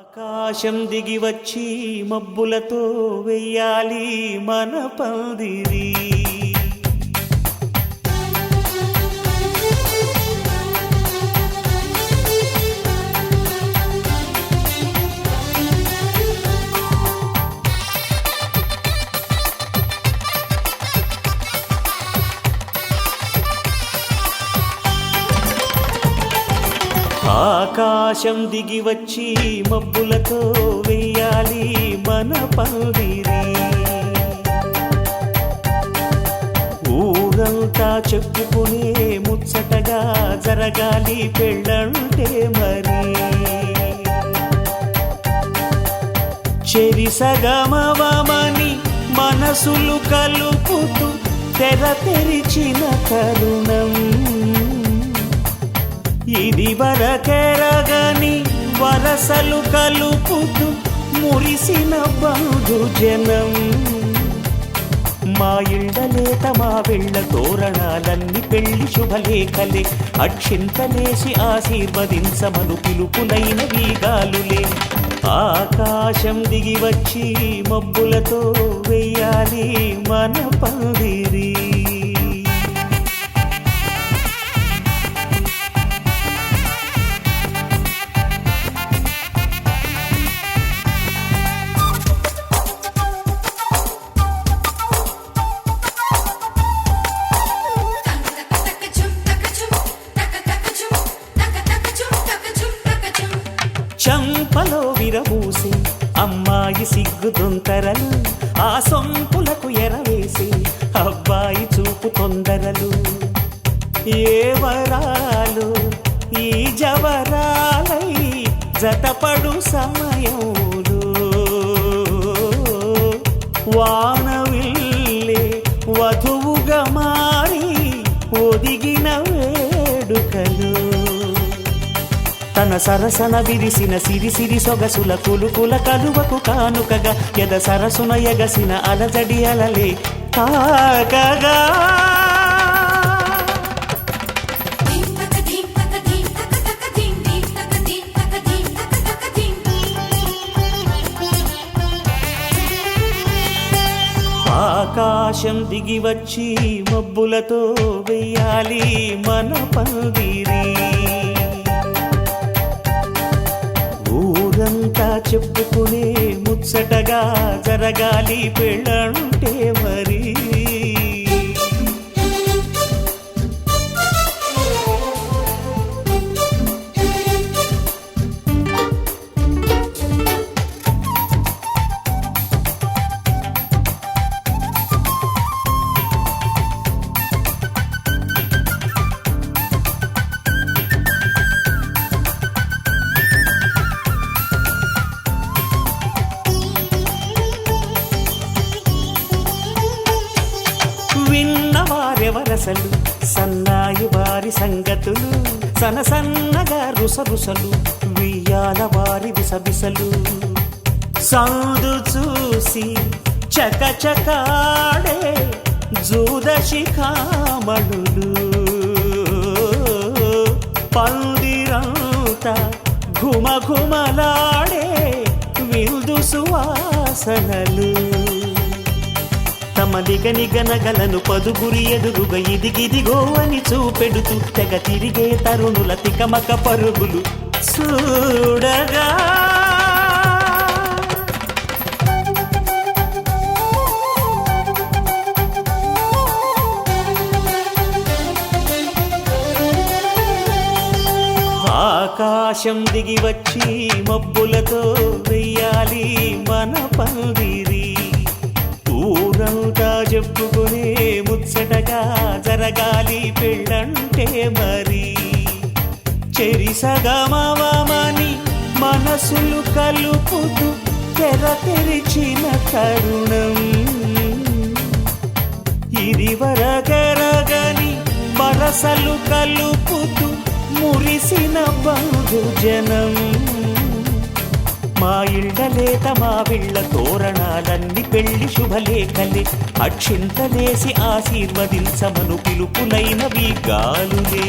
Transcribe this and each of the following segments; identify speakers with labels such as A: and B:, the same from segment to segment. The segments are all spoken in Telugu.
A: ఆకాశం దిగి వచ్చి మబ్బులతో వెయ్యాలి మన పందిరి. ఆకాశం దిగి వచ్చి మబ్బులతో వెయ్యాలి మన పందిరి. ఊరంతా చెప్పుకునే ముచ్చటగా జరగాలి పెళ్ళంటే మరి. చెరిసగమవమని మనసులు కలుపుతూ తెర తెరిచిన తరుణం ఇది వరకెరగని వరసలు కలుపుతూ మురిసిన బంధుజనం. మా ఇళ్ళలేత మా వెళ్ళ తోరణాలన్నీ పెళ్లి శుభలేఖలే. అక్షింతలేసి ఆశీర్వదించమను పిలుపులైన వీగాలులే. ఆకాశం దిగి వచ్చి మబ్బులతో వెయ్యాలి మన పందిరి. చంపలో విరబూసి అమ్మాయి సిగ్గు దొంతరలు, ఆ సొంపులకు ఎరవేసి అబ్బాయి చూపు తొందరలు. ఏ వరాలు ఈ జవరాలై జతపడు సమయంలో వానవిల్లే వధువుగా మారి ఒదిగిన వేడుకలు. తన సరసన విరిసిన సిరిసిరి సొగసుల కులుకుల కలువకు కానుకగా ఎద సరసున ఎగసిన అలజడి అలలే తాకగా. ఆకాశం దిగి వచ్చి మబ్బులతో వెయ్యాలి మన పందిరి. ఊరంతా చెప్పుకునే ముచ్చటగా జరగాలి పెళ్ళంటే మరి. విన్నవారెవరసలు సన్నాయి వారి సంగతులు, సనసన్నగా రుసరుసలు వియ్యాల వారి విసబిసలు. సందు చూసి చకచకాడే జూదశిఖామణులు, పందిరంతా ఘుమఘుమలాడే విందు సువాసనలు. తమ నిగనిగనగలను పదుగురి ఎదురుగా ఇదిగిదిగో అని చూపెడుతూ తెగ తిరిగే తరుణుల తికమక పరుగులు చూడగా. ఆకాశం దిగి వచ్చి మబ్బులతో వెయ్యాలి మన పందిరి. ఊరంతా చెప్పుకునే ముచ్చటగా జరగాలి పెళ్ళంటే మరి. చెరిసగమవమని మనసులు కలుపుతూ తెర తెరిచిన తరుణం ఇది వరకెరగని వరసలు కలుపుతూ మురిసిన బంధుజనం. మా ఇళ్ళలేత మా వీళ్ళ తోరణాలన్నీ పెళ్లి శుభలేఖలే. అక్షింతలేసి ఆశీర్వదించమను పిలుపులైన వీగాలులే.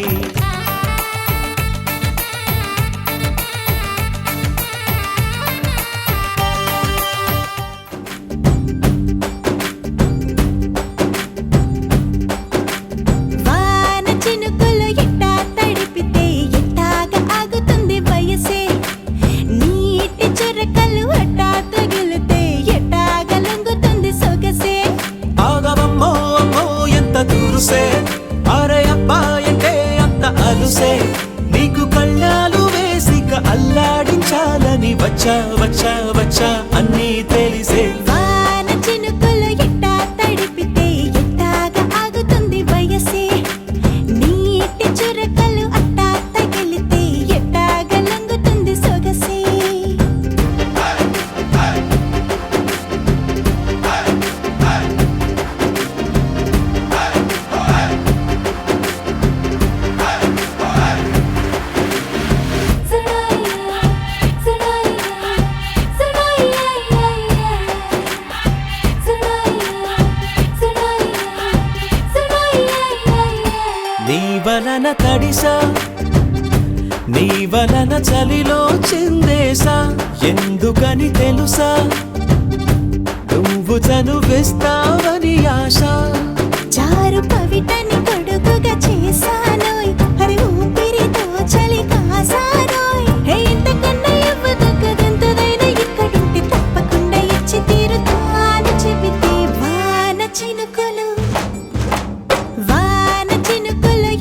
A: చాలని వచ్చా వచ్చా వచ్చా అన్నీ తెలిసే
B: వాన చినుకులు ఎట్టా తడిపితే ఎట్టాగా ఆగుతుంది వయసే నీటి చురకలు అట్టా తగిలితే ఎట్టాగా లొంగుతుంది సొగసే
A: నీ వలన తడిసా నీ వలన చలిలో చిందేసా ఎందుకని తెలుసా నువ్వు చనువేస్తావని ఆశ
B: చారు పవిటని కొడుకుగా చేశానోయ్ హరి ఊపిరితో చలి కాసానోయ్ హే ఇంతకన్నా ఇవ్వదగ్గదెంతదైనా ఇక్కడుంటే తప్పకుండా ఇచ్చి తీరుతాను చెబితే వాన చినుకులు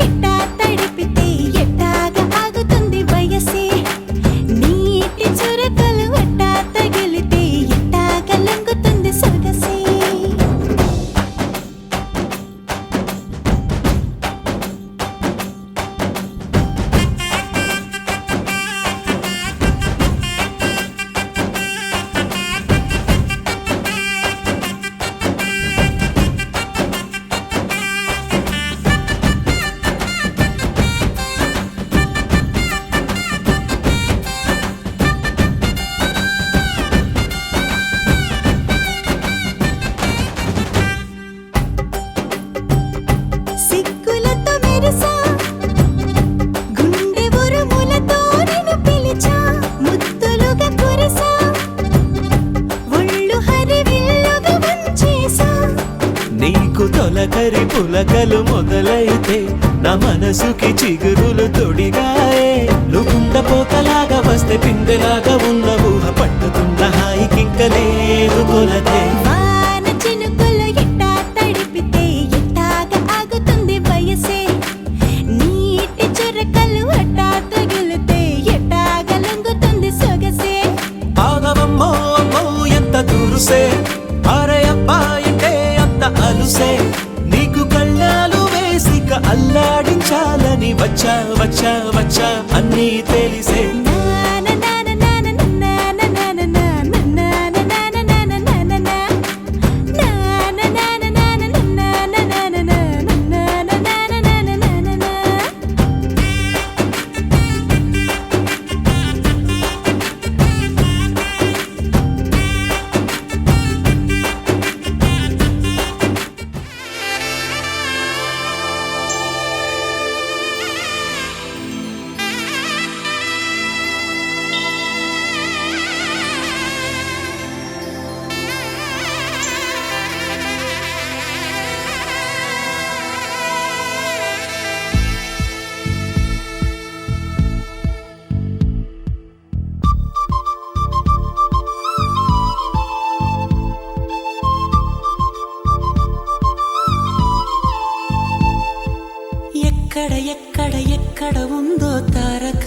B: ఎట్టా తడిపితే ఎట్టాగా ఆగుతుంది వయసే నీటి చురకలు అట్టా తగిలితే ఎట్టాగా లొంగుతుంది సొగసే సిగ్గులతో మెరిసా గుండె ఉరుములతో నిన్ను పిలిచా ముద్దులుగా కురిసా ఒళ్ళు హరివిల్లుగా వంచేసా
A: నీకు తొలకరి పులకలు మొదలైతే నా మనసుకి చిగురులు తొడిగాయే నువ్వుండపోతలాగా వస్తే పిందెలాగా ఉన్న ఊహ పట్టుతున్న హాయికింక లేదు కొలతే
B: వాన చినుకులు ఎట్టా తడిపితే ఎట్టాగా ఆగుతుంది వయసే నీటి చురకలు అట్టా తగిలితే ఎట్టాగా లొంగుతుంది సొగసే
A: ఆగవమ్మో అమ్మో ఎంత దురుసే అరే అబ్బాయితే అంత అలుసే నీకు కళ్ళాలు వేసిక అల్లాడించాలని వచ్చా వచ్చా వచ్చా అన్నీ తెలిసే ఎక్కడ ఎక్కడ ఎక్కడ ఉందో తారక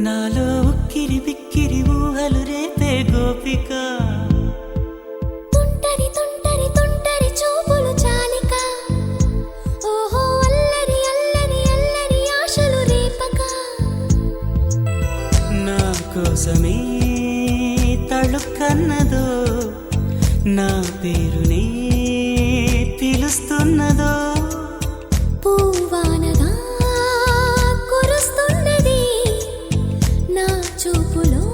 A: నాలో ఉక్కిరి బిక్కిరి ఊహలు రేపే గోపిక
B: తుంటరి తుంటరి తుంటరి చూపులు చాలిక ఓహో అల్లరి అల్లరి అల్లరి ఆశలు రేపక
A: నా కోసమే తళుక్కన్నదో నా పేరునే పిలుస్తున్నదో
B: పూవానగా కురుస్తున్నది నా చూపులో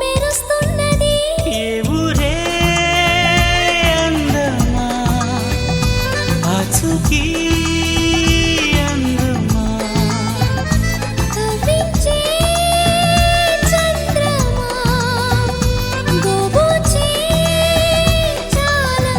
B: మెరుస్తున్నది
A: ఏ ఊరే అందమా ఆచూకీ అందమా
B: కవ్వించే చంద్రమా గోబూచే చాలా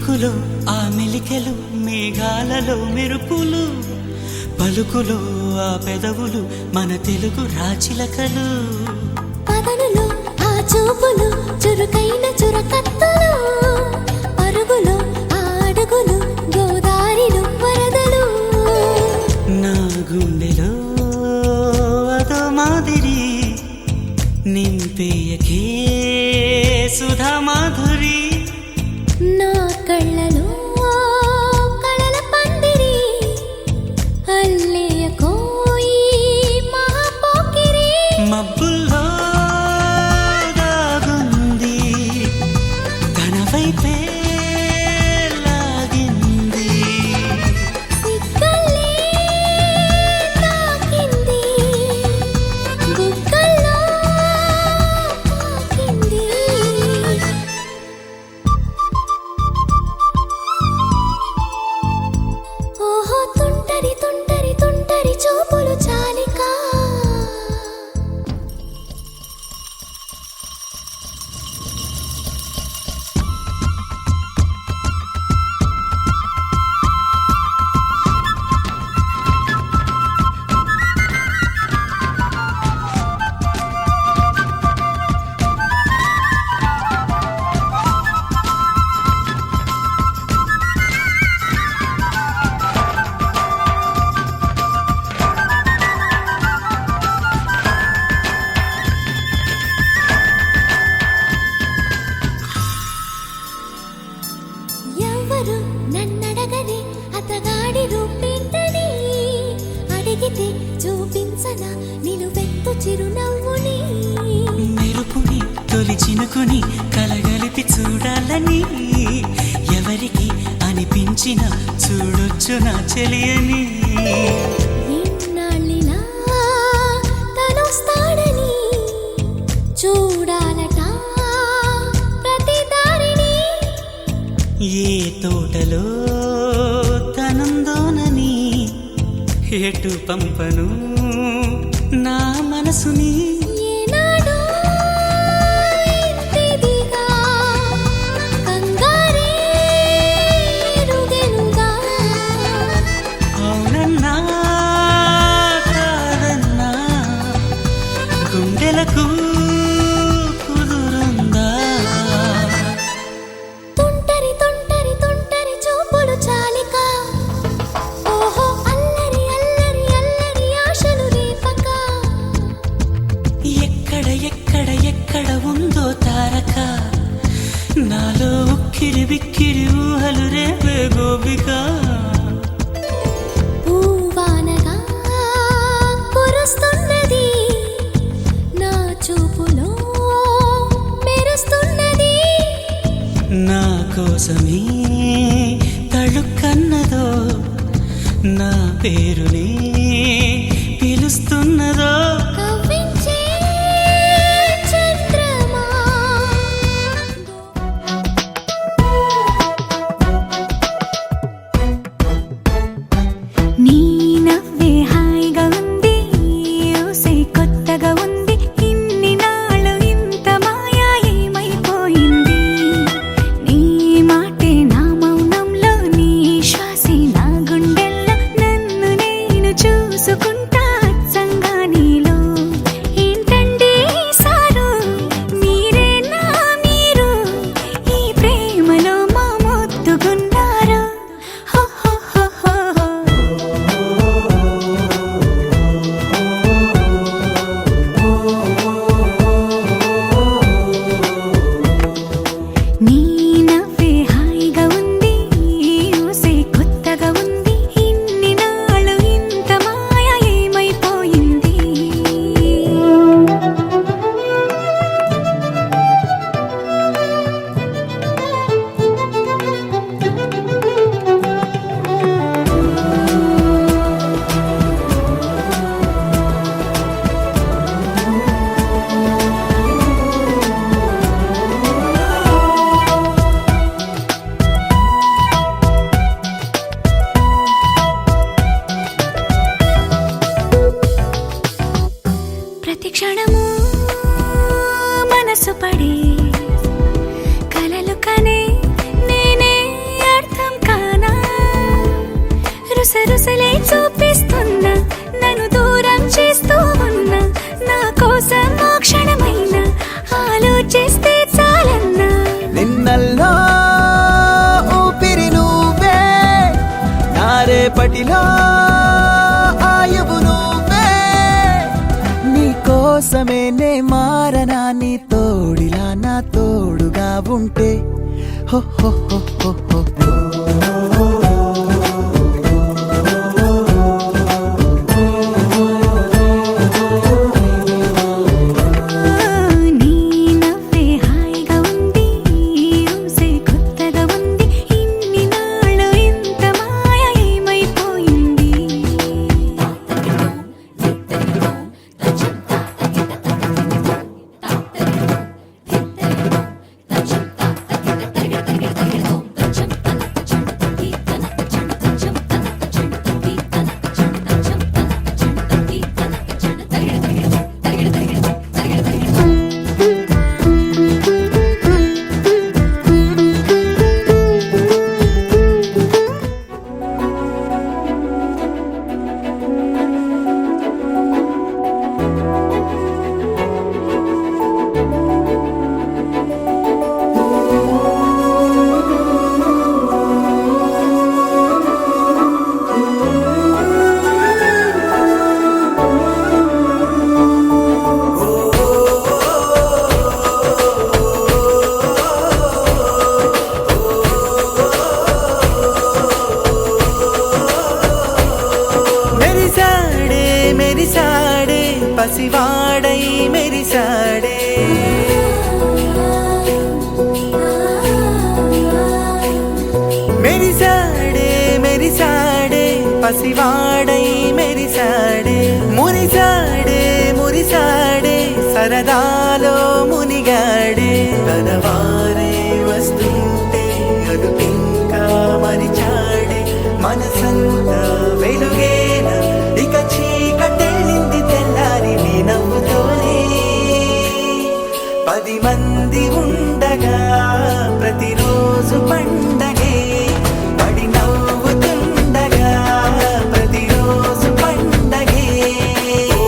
A: కులుకులో ఆ మెలికెలు, మేఘాలలో మెరుపులు, పలుకులో ఆ పెదవులు, మన తెలుగు రాచిలకలు.
B: పదనులో ఆ చూపులు, చురుకైన చురకత్తలు, పరుగులో ఆ అడుగులు, గోదారిలో వరదలు.
A: నా గుండెలో అదో మాదిరి నింపేయకే సుధా మాధురి.
B: నా కళ్ళలో కళల పందిరి, అల్లేయ కోయి మహాపోకిరి.
A: మబ్బుల్లో దాగుంది, తన వైపే లాగింది.
B: సిగ్గలే తాకింది, బుగ్గల్లో తాకింది. ఓహో తుంటరి తుంటరి తుంటరి చూపులు చాలిక. ఎవరు నన్నడగని అతగాడి రూపేంటని, అడిగితే చూపించన నిలువెత్తు చిరునవ్వుని.
A: మెరుపుని తొలి చినుకుని కలగలిపి చూడాలని, ఎవరికి అనిపించిన చూడొచ్చు నా చెలియని.
B: ఇన్నాళ్ళిలా తనొస్తాడని చూడాలట ప్రతి దారిని.
A: ఏ తోటలో తనందోనని ఎటు పంపను నా మనసుని.
B: ఏనాడో ఇంతిదిగా కంగారే ఎరుగెనుగా.
A: అవునన్నా కాదన్నా గుండెలకు కుదురుందా.
B: తుంటరి తుంటరి తుంటరి చూపులు చాలిక. ఓహో అల్లరి అల్లరి అల్లరి ఆశలు రేపక.
A: ఎక్కడ ఎక్కడ ఎక్కడ ఉందో తారక, నాలో ఉక్కిరి బిక్కిరి ఊహలు రేపే గోపిక.
B: పూవానగా కురుస్తున్నది, నా చూపులో మెరుస్తున్నది.
A: నా కోసమే తళుక్కన్నదో, నా పేరునే పిలుస్తున్నదో.
B: కవ్వించే చంద్రమా.
C: నీ నవ్వే హాయిగా ఉంది, ఊసే కొత్తగా ఉంది, ఇన్ని నాళ్ళు ఇంత మాయా ఏమైపోయింది. నీ మాటే నా మౌనంలో, నీ శ్వాసే నా గుండెల్లో, నన్ను నేను చూసుకుంటా అచ్చంగా నీలో. ఏంటండి సారు, మీరేనా మీరు ఈ ప్రేమలో మా మొత్తుకున్నారు. హో హో హో హో హో. నీ నవ్వే హాయిగా ఉంది, ఊసే కొత్తగా ఉంది, ఇన్ని నాళ్ళు ఇంత మాయ ఏమైపోయింది. ప్రతి క్షణము మనసు పడే కలలు కనే నేనే రుసరుసలే చూపిస్తున్నా నన్ను దూరం చేస్తూ ఉన్నా నా కోసం ఆ క్షణమైన ఆలోచిస్తే చాలన్నా
D: నిన్నల్లో ఊపిరి నువ్వే నా రేపటిలో ఆయువు నువ్వే నీ కోసమే నే మారనా నీ తోడిలా నా తోడుగా ఉంటే హో హో హో హో హో
C: నీ నవ్వే హాయిగా ఉంది ఊసే కొత్తగా ఉంది ఇన్ని నాళ్ళు ఇంత మాయ ఏమైపోయింది
A: మెరిసాడే మెరిసాడే పసివాడై మెరిసాడే మెరిసాడే మెరిసాడే పసివాడై మెరిసాడే మురిసాడే మురిసాడే సరదాలో మునిగాడే తనవారే వస్తుంటే అదుపింకా మరిచాడే మనసంతా వెలుగేనా ఇక చీకటెళ్ళింది తెల్లారి నీ నవ్వుతోనే 10 మంది ఉండగా ప్రతిరోజు పండగే పడి నవ్వుతుండగా ప్రతిరోజు పండగే ఓ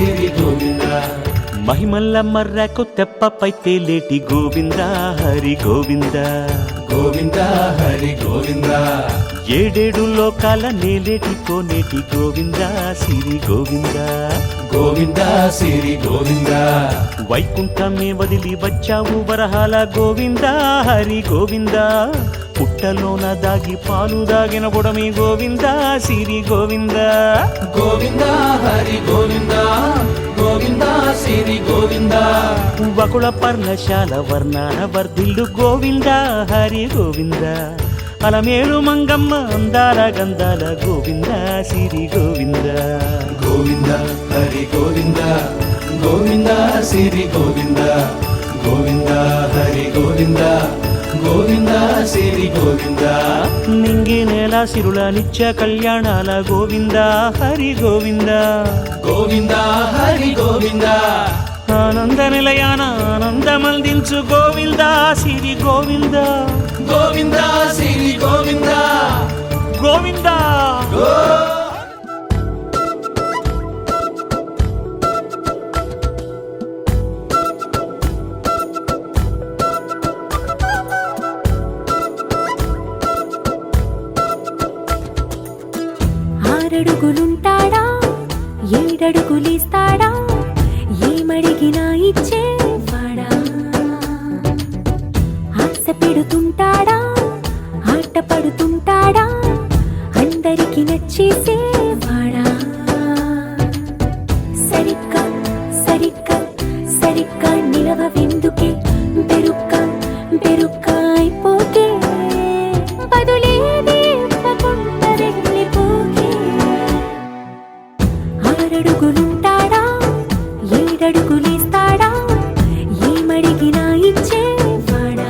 A: సిరి గోవింద
E: మహిమల్ల మర్రకు తెప్పపై తేలేటి గోవింద హరి గోవింద
A: గోవింద హరి గోవింద
E: ఏడేడు లోకాల నేలేటి కోనేటి గోవింద సిరి గోవింద
A: గోవింద సిరి గోవింద
E: వైకుంఠమే వదిలి వచ్చావు వరహాల గోవింద హరి గోవింద పుట్టలోన దాగి పాలు దాగిన బుడమి గోవింద సిరి గోవింద
A: గోవింద హరి గోవింద గోవింద సిరి గోవింద
E: వకుళ పర్ణశాల వర్ణాన వర్ధిల్లు గోవింద హరి గోవింద అలమేలు మంగమ్మ అందాల గంధాల గోవింద సిరి గోవింద
A: గోవింద హరి గోవింద గోవింద సిరి గోవింద గోవింద హరి గోవింద గోవింద సిరి గోవింద
E: నింగి నేల సిరుల నిత్య కళ్యాణాల గోవింద హరి గోవింద
A: గోవింద హరి గోవింద
E: ఆనంద నిలయాన ఆనందమందించు గోవింద సిరి గోవింద
A: గోవింద సిరి గోవింద
E: గోవింద
C: ఆరడుగులుంటాడా ఏడడుగులిస్తాడా ఏమడిగినా ఇచ్చేవాడా ఆశ పెడుతుంటాడా ఆట పడుతుంటాడా అందరికి నచ్చేసేవాడా సరిగ్గా సరిగ్గా సరిగ్గా నిలవెందుకే బెరుక్క బెరుక్క అయిపోకే బదులేది ఇవ్వకుండా వెళ్ళిపోకే ఆరడుగులుంటాడా ఏడడుగులేస్తాడా ఏమడిగినా ఇచ్చేవాడా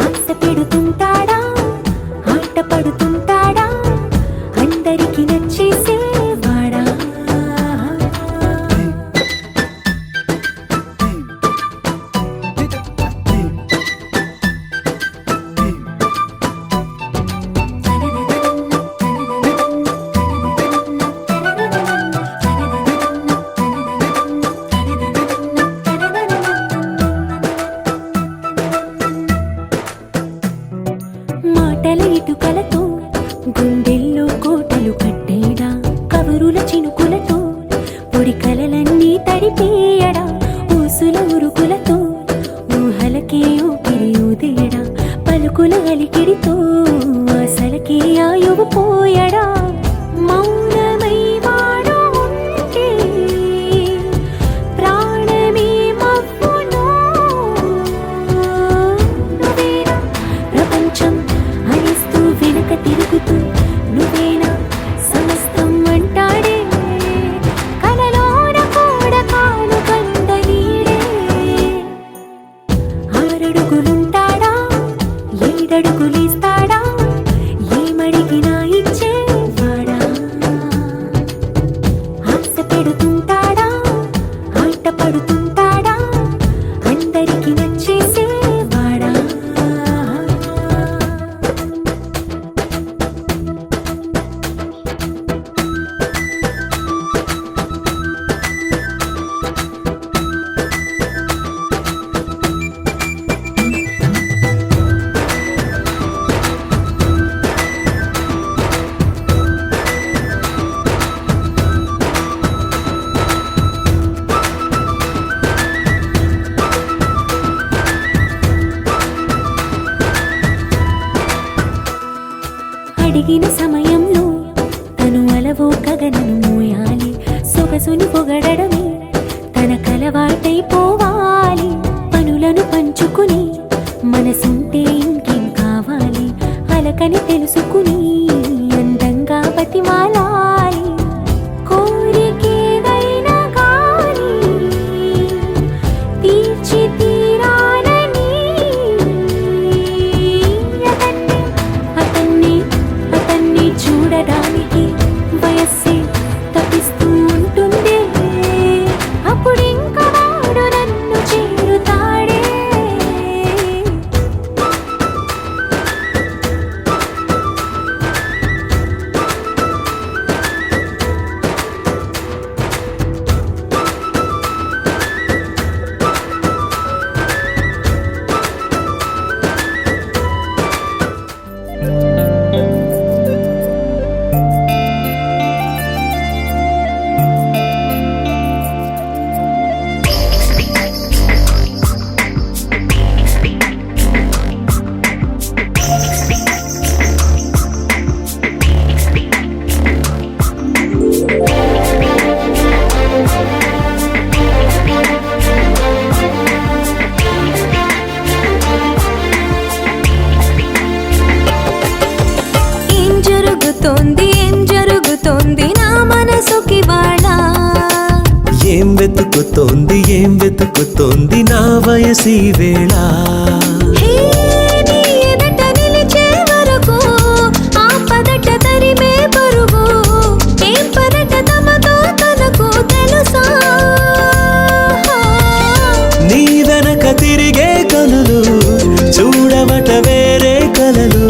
C: ఆశ పెడుతుంటాడా ఆట పడుతుంటాడా అందరికి నచ్చేసేవాడా మాటల ఇటుకలతో గుండెల్లో కోటలు కట్టేడా కవరుల చినుకులతో పొడి కలలన్నీ తడిపేయడా ఊసుల ఉరుకులతో ఊహలకే ఊపిరి ఊదేయడా పలుకుల అలికిడితో అసలకే ఆయువు పోయడా మౌనమై వాడు ఉంటే ప్రాణమే మవ్వును నువ్వేనా ప్రపంచం అనిస్తూ వెనుక తిరుగుతూ నువ్వేనా సమస్తం అంటాడే కలలోన కూడా కాను కంద నీడే ఆరడుగులుంటాడా ఏడడుగులేస్తాడా ఏమడిగినా ఇచ్చేవాడా ఆశ పెడుతుంటాడా ఆట పడుతుంటాడా అందరికి నచ్చేసేవాడా అడిగిన సమయంలో తను అలవో గగనను మోయాలి సొగసుని పొగడమే తన కలవాటైపోవాలి పనులను పంచుకుని మనసుంటే ఇంకేం కావాలి అలకని తెలుసుకుని అందంగా బతిమాలాలి కోరికేదైనా కానీ తీర్చి తీరాలని అతన్ని అతన్ని చూడడానికి వయస్సే తప్పిస్తూ ఉంటుంది అప్పుడింకా వాడు నన్ను చేరుతాడే
A: వెతుకుతోంది ఏం వెతుకుతోంది నా వయసి వేళ
C: హే నీ ఎదట నిలిచే వరకు ఆ పదట తరిమే పరుగు ఏం పదట తమతో తనకు తెలుసా
A: నీ వెనక తిరిగే కనులు చూడవట వేరే కలలు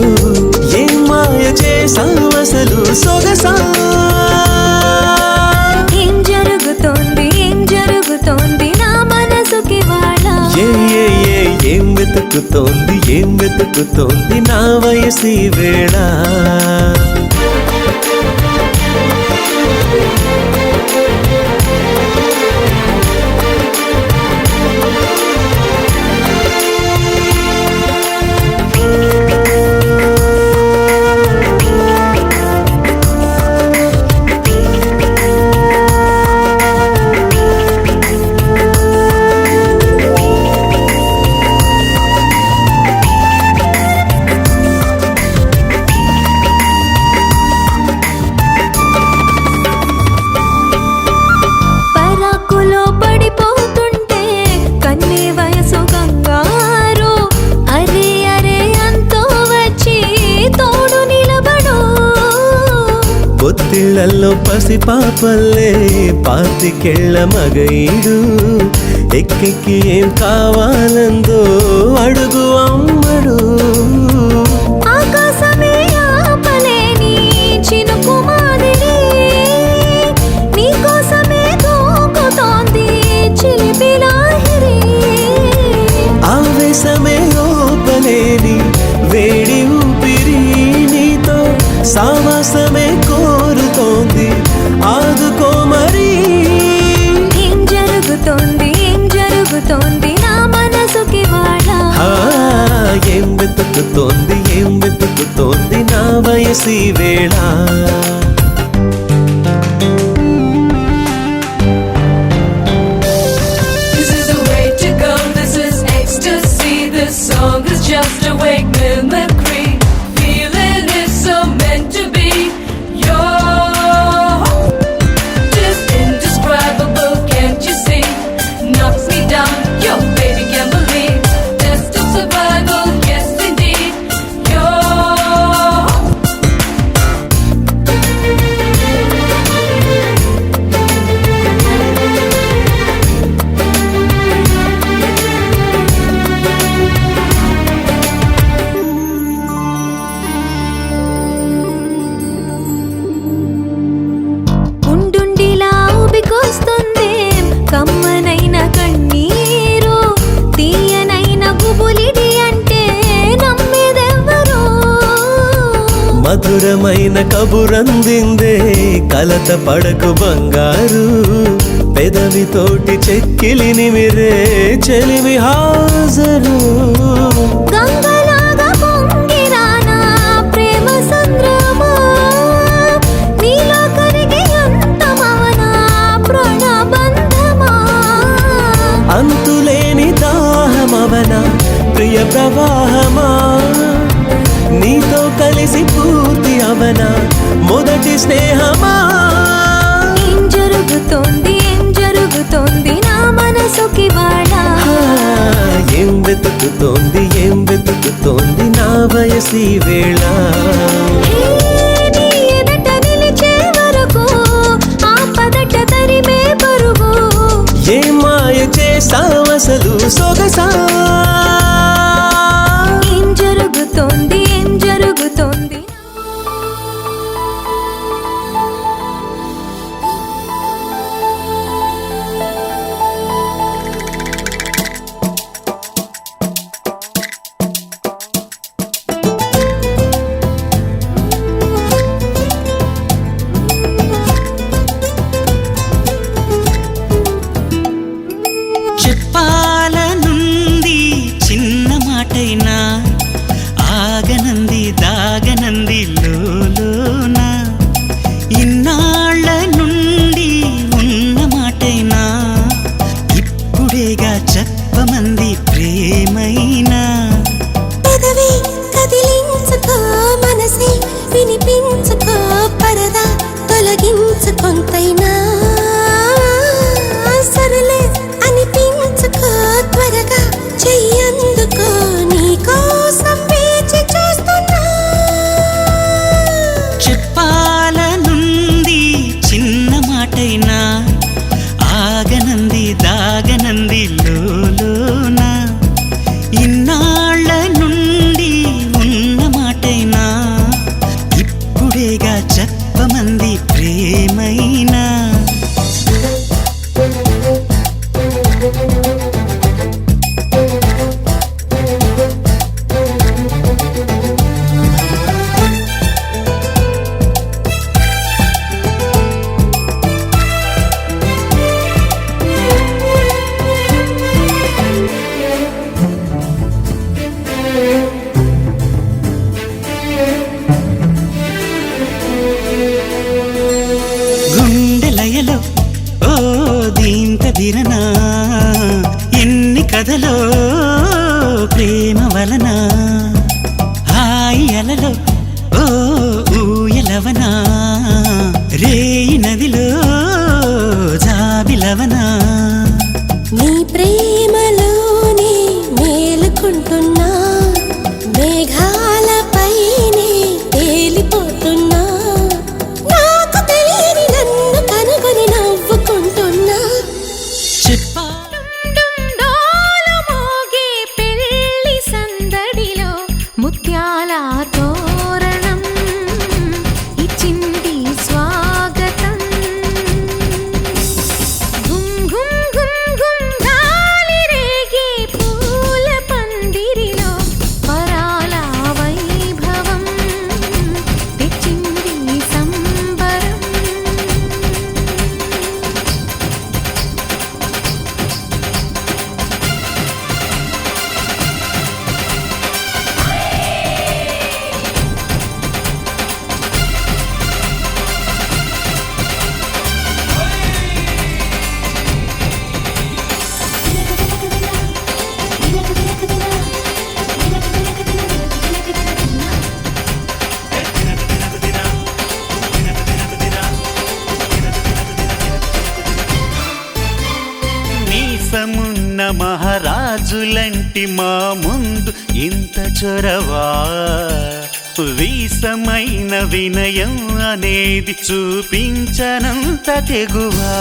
A: ఏం మాయ చేసావు అసలు సొగసా
C: ఏం జరుగుతోంది నా మనసుకి వాళ్ళ
A: ఏం వెతుకుతోంది నా వయసి వేళ
C: పరాకులో పడిపోతుంటే కన్నే వయసు కంగారు అరే అరే అంతో వచ్చి తోడు నిలబడు
A: పొత్తిళ్లలో పసిపాపల్లే పాతికెళ్ళ మగైడు ఎక్కెక్కి ఏం కావాలందో అడుగు అమ్మడు
C: ఆకాశమే ఆపలేని చినుకు మాదిరి నీకోసమే దూకుతోంది చిలిపి లాహిరి
A: ఆవేశమే ఓపలేని వేడి ఊపిరి నీతో సావాసమే కోరుతోంది ఆదుకో మరి
C: ఏం జరుగుతోంది నా మనసుకి వాళ్ళ
A: ఆ, ఏం వెతుకుతోంది నా వయసి వేళ
F: This is the way to go, this is ecstasy. This song is just a wake mimicry. Feeling is so meant to be. You're just indescribable, can't you see? Knocks me down, your baby can't believe. Test of survival, yes indeed. You're
C: ఉండుండిలా ఉబికొస్తుంది కమ్మనైన కన్నీరు తీయనైన గుబులిడి అంటే నమ్మేదెవ్వరు
A: మధురమైన కబురందిందే కలత పడకు బంగారు పెదవితోటి చెక్కిలిని మిరే చెలిమి హాజరు
C: గంగలాగా పొంగిరానా ప్రేమ సంద్రమా నీలో కరిగి అంతమవనా ప్రాణబంధమా
A: అంతులేని దాహమవన ప్రియ ప్రవాహమా నీతో కలిసి పూర్తి అవన మొదటి స్నేహమా
C: ఏం జరుగుతోంది నా మనసుకి వాళ్ళ
A: ఆ, ఏం వెతుకుతోంది నా వయసి వేళ
C: హే నీ ఎదట నిలిచే వరకు ఆ పదట తరిమే పరుగు
A: ఏ మాయ చేసావసలు సొగసా
C: ఏం జరుగుతోంది
E: చెదరదిరనా ఎన్ని కథలో ప్రేమ వలన హాయి అలలో ఓ ఊయలవనా రేయి నదిలో జాబిలవనా
B: నీ ప్రేమలోనే మేలుకుంటున్నా మేఘాలపైనే తేలిపోతున్నా నాకు తెలియని నన్ను కనుగొని నవ్వుకుంటున్నా
C: డోలు మోగే పెళ్లి సందడిలో ముత్యాల తోరణం ఇచ్చింది స్వాగతం గుమ్ గుమ్ గుమ్ గుమ్ గాలి రేగే పూల పందిరిలో వరాల వైభవం తెచ్చింది సంబరం
E: నీసమున్న మహారాజులంటి మా ముందు ఇంత చొరవా వీసమైన వినయం అనేది చూపించనంత తెగువా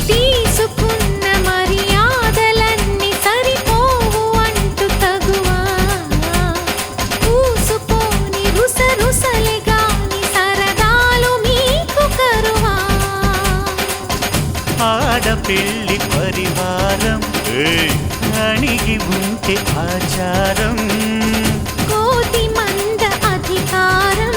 C: తీసుకున్న మర్యాదలన్నీ సరిపోవు అంటూ తగువా పూసుకొని రుసరుసలే గాని సరదాలు మీకు కరువా
E: ఆడపిల్లి పరివారం అణిగి ఉంటే ఆచారం
C: కోటి మంద అధికారం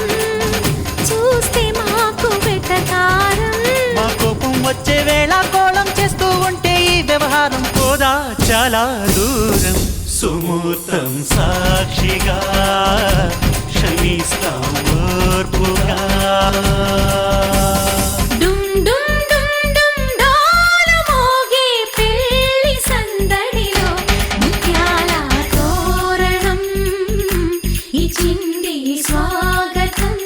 C: చూస్తే మాకు వెటకారం
E: మా కోపం వచ్చే వేళ కోళం చేస్తూ ఉంటే ఈ వ్యవహారం పోదా చాలా దూరం సుమూర్తం సాక్షిగా క్షమిస్తాం ఓర్పుగా
C: డుమ్ డుమ్ డుమ్ డుమ్ డోలు మోగే పెళ్లి సందడిలో ముత్యాల తోరణం ఇచ్చింది స్వాగతం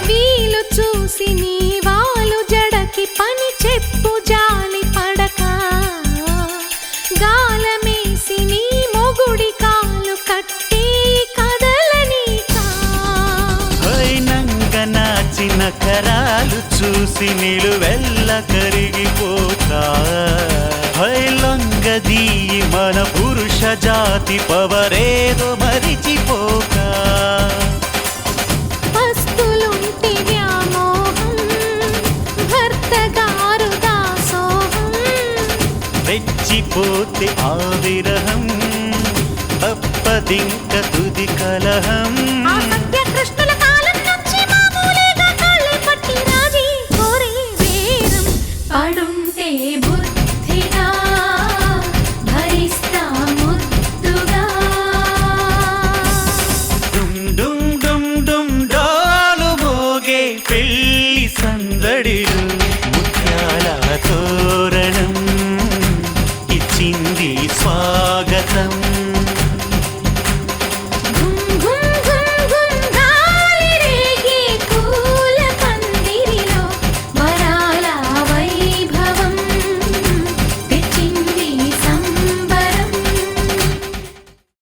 C: వీలు చూసి నీ వాలు జడకి పని చెప్పు జాలి పడక గాలమేసి నీ మొగుడి కాలు కట్టి కదలనీకా
E: నంగ నాచిన కరాలు చూసి నిలువెల్ల కరిగిపోతా లొంగదీ మన పురుష జాతి పవరేదో మరిచిపోక
C: పస్తులుంటి వ్యామోహం భర్తగారు దాసోహం
E: రెచ్చిపోతే ఆ విరహం తప్పదింక తుది కలహం
C: ఆ సత్యకృష్ణుల కాలం నుంచి మామూలుగా కాళ్ళే పట్టి రాజీ కోరే వేరం పడుంటే బుద్ధిగా భరిస్తా ముద్దుగా
E: డుమ్ డుమ్ డుమ్ డుమ్ డోలు మోగే పెళ్లి సందడిలు ముత్యాల తోరణం ఇచ్చింది స్వాగతం